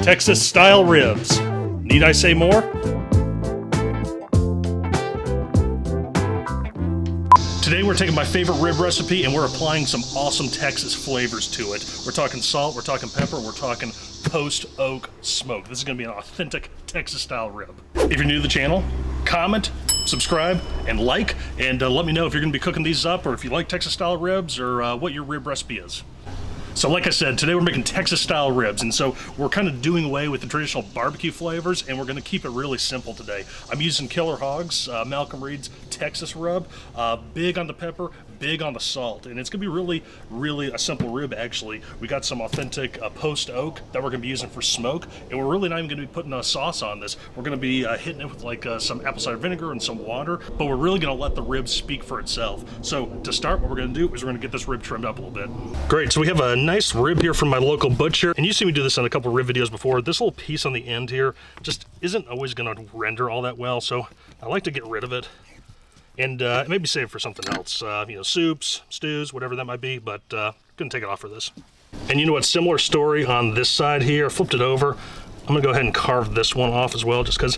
Texas style ribs. Need I say more? Today we're taking my favorite rib recipe and we're applying some awesome Texas flavors to it. We're talking salt, we're talking pepper, we're talking post oak smoke. This is going to be an authentic Texas style rib. If you're new to the channel, comment, subscribe, and like, and let me know if you're going to be cooking these up or if you like Texas style ribs or what your rib recipe is. So like I said, today we're making Texas style ribs, and so we're kind of doing away with the traditional barbecue flavors and we're going to keep it really simple today. I'm using Killer Hogs, Malcom Reed's Texas rub, big on the pepper, big on the salt, and it's going to be really a simple rib actually. We got some authentic post oak that we're going to be using for smoke, and we're really not even going to be putting a sauce on this. We're going to be hitting it with like some apple cider vinegar and some water, but we're really going to let the rib speak for itself. So to start, what we're going to do is we're going to get this rib trimmed up a little bit. Great, so we have a nice rib here from my local butcher, and you see me do this on a couple rib videos before. This little piece on the end here just isn't always going to render all that well, so I like to get rid of it and maybe save it for something else, you know, soups, stews, whatever that might be, but gonna take it off for this. And you know what, similar story on this side here. I flipped it over. I'm gonna go ahead and carve this one off as well, just because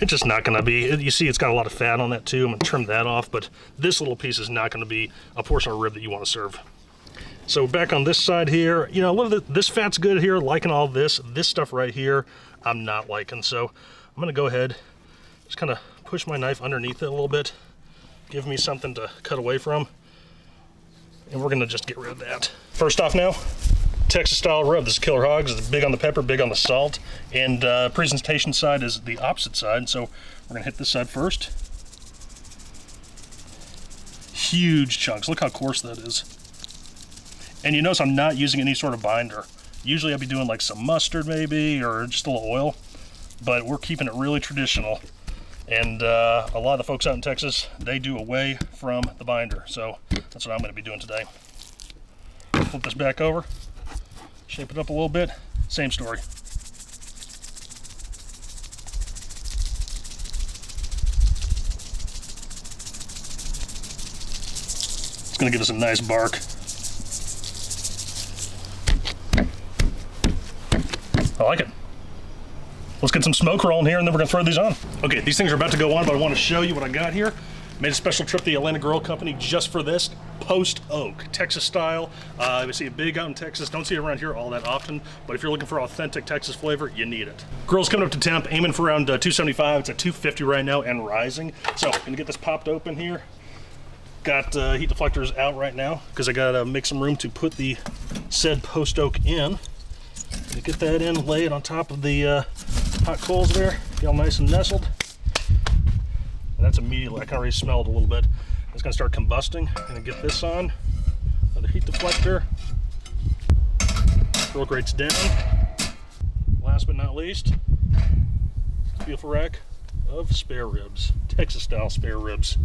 it's just not gonna be, you see it's got a lot of fat on that too. I'm gonna trim that off, but this little piece is not gonna be a portion of rib that you want to serve. So back on this side here, you know, look at this fat's good here, liking all this stuff right here I'm not liking. So I'm gonna go ahead, just kind of push my knife underneath it a little bit, give me something to cut away from, and we're gonna just get rid of that. First off now, Texas style rub. This is Killer Hogs. It's big on the pepper, big on the salt, and presentation side is the opposite side. So we're gonna hit this side first. Huge chunks, look how coarse that is. And you notice I'm not using any sort of binder. Usually I'd be doing like some mustard maybe, or just a little oil, but we're keeping it really traditional. And a lot of the folks out in Texas, they do away from the binder. So that's what I'm gonna be doing today. Flip this back over, shape it up a little bit, same story. It's gonna give us a nice bark. I like it. Let's get some smoke rolling here and then we're gonna throw these on. Okay, these things are about to go on, but I wanna show you what I got here. Made a special trip to the Atlanta Grill Company just for this. Post oak, Texas style. We see it big out in Texas. Don't see it around here all that often, but if you're looking for authentic Texas flavor, you need it. Grill's coming up to temp, aiming for around 275. It's at 250 right now and rising. So I'm gonna get this popped open here. Got heat deflectors out right now because I gotta make some room to put the said post oak in. Gonna get that in, lay it on top of the hot coals there, get all nice and nestled. And that's immediately, I can already smell it a little bit. It's gonna start combusting. I'm gonna get this on, another heat deflector. Grill grates down. Last but not least, beautiful rack of spare ribs, Texas style spare ribs.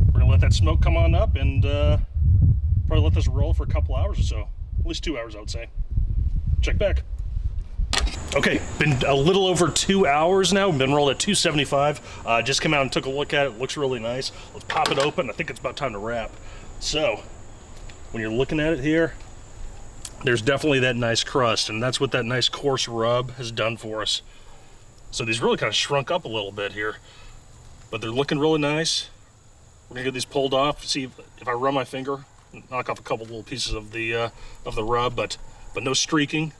We're gonna let that smoke come on up and probably let this roll for a couple hours or so. At least 2 hours, I would say. Check back. Okay, been a little over 2 hours now. We've been rolled at 275. Just came out and took a look at it. Looks really nice. Let's pop it open. I think it's about time to wrap. So, when you're looking at it here, there's definitely that nice crust, and that's what that nice coarse rub has done for us. So these really kind of shrunk up a little bit here, but they're looking really nice. We're gonna get these pulled off. See if I run my finger, knock off a couple little pieces of the rub, but no streaking,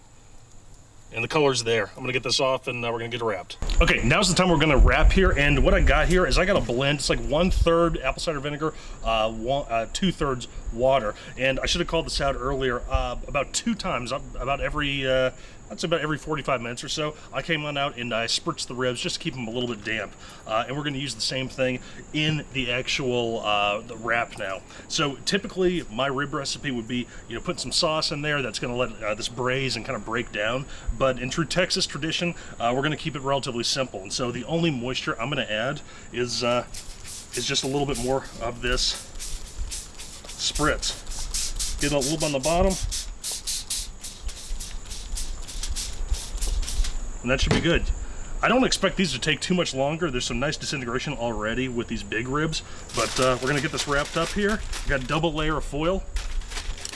and the color's there. I'm gonna get this off and we're gonna get it wrapped. Okay, now's the time we're gonna wrap here, and what I got here is I got a blend. It's like 1/3 apple cider vinegar, 2/3 water, and I should have called this out earlier. About 2 times, about every I'd say about every 45 minutes or so, I came on out and I spritzed the ribs just to keep them a little bit damp. And we're going to use the same thing in the actual the wrap now. So typically my rib recipe would be, you know, put some sauce in there that's going to let this braise and kind of break down. But in true Texas tradition, we're going to keep it relatively simple. And so the only moisture I'm going to add is just a little bit more of this spritz. Get a little bit on the bottom. And that should be good. I don't expect these to take too much longer. There's some nice disintegration already with these big ribs, but we're gonna get this wrapped up here. We got a double layer of foil,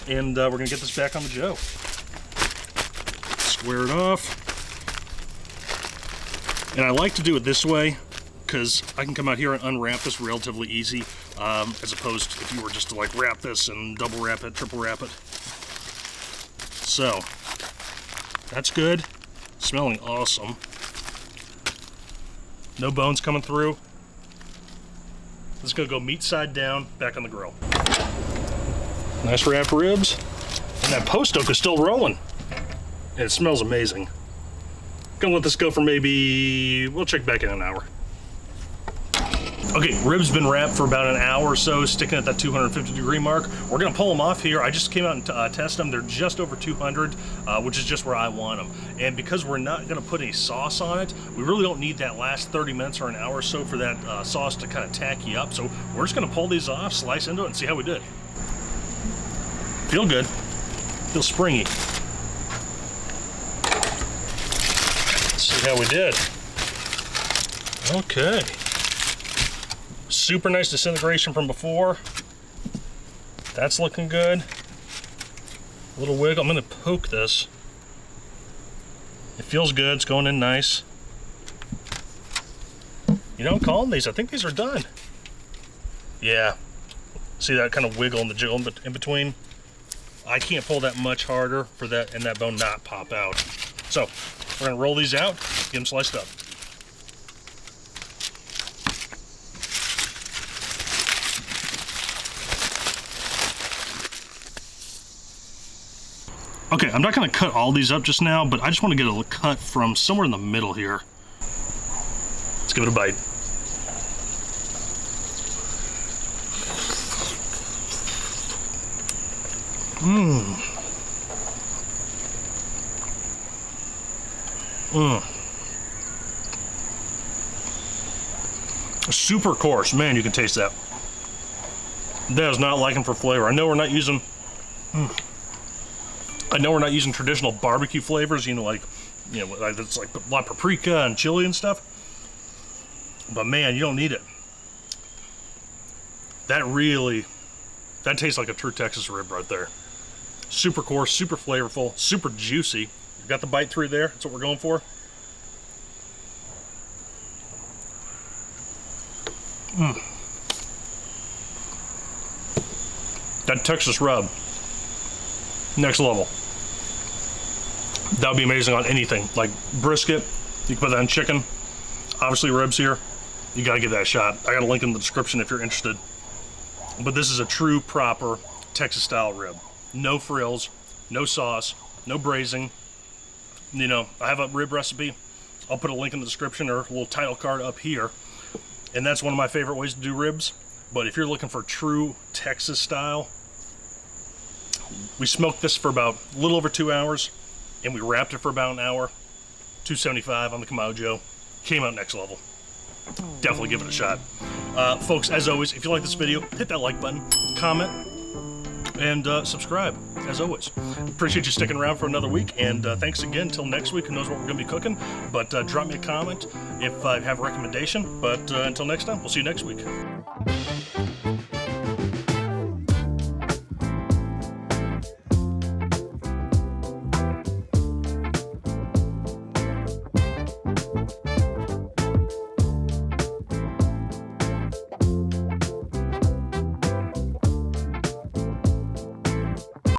and we're gonna get this back on the Joe. square it off. And I like to do it this way because I can come out here and unwrap this relatively easy, as opposed to if you were just to like wrap this and double wrap it, triple wrap it. So, that's good. Smelling awesome. No bones coming through. This is gonna go meat side down, back on the grill. Nice wrapped ribs. And that post oak is still rolling. And it smells amazing. Gonna let this go for maybe, we'll check back in an hour. Okay, ribs been wrapped for about an hour or so, sticking at that 250-degree mark. We're gonna pull them off here. I just came out and tested them. They're just over 200, which is just where I want them. And because we're not gonna put any sauce on it, we really don't need that last 30 minutes or an hour or so for that sauce to kind of tacky up. So we're just gonna pull these off, slice into it, and see how we did. Feel good. Feel springy. Let's see how we did. Okay. Super nice disintegration from before. That's looking good. A little wiggle. I'm gonna poke this. It feels good. It's going in nice. You know, I'm calling these. I think these are done. Yeah. See that kind of wiggle and the jiggle in between? I can't pull that much harder for that and that bone not pop out. So we're gonna roll these out, get them sliced up. Okay, I'm not gonna cut all these up just now, but I just want to get a cut from somewhere in the middle here. Let's give it a bite. Super coarse, man, you can taste that. That is not liking for flavor. I know we're not using traditional barbecue flavors, you know, like it's like a lot of paprika and chili and stuff. But man, you don't need it. That tastes like a true Texas rib right there. Super coarse, super flavorful, super juicy. You got the bite through there. That's what we're going for. That Texas rub, next level. That would be amazing on anything, like brisket. You can put that on chicken. Obviously ribs here. You gotta give that a shot. I got a link in the description if you're interested. But this is a true, proper Texas style rib. No frills, no sauce, no braising. You know, I have a rib recipe. I'll put a link in the description or a little title card up here. And that's one of my favorite ways to do ribs. But if you're looking for true Texas style, we smoked this for about a little over 2 hours, and we wrapped it for about an hour. 275 on the Kamado Joe. Came out next level. Definitely give it a shot. Folks, as always, if you like this video, hit that like button, comment, and subscribe, as always. Appreciate you sticking around for another week, and thanks again. Until next week, who knows what we're going to be cooking. But drop me a comment if I have a recommendation. But until next time, we'll see you next week.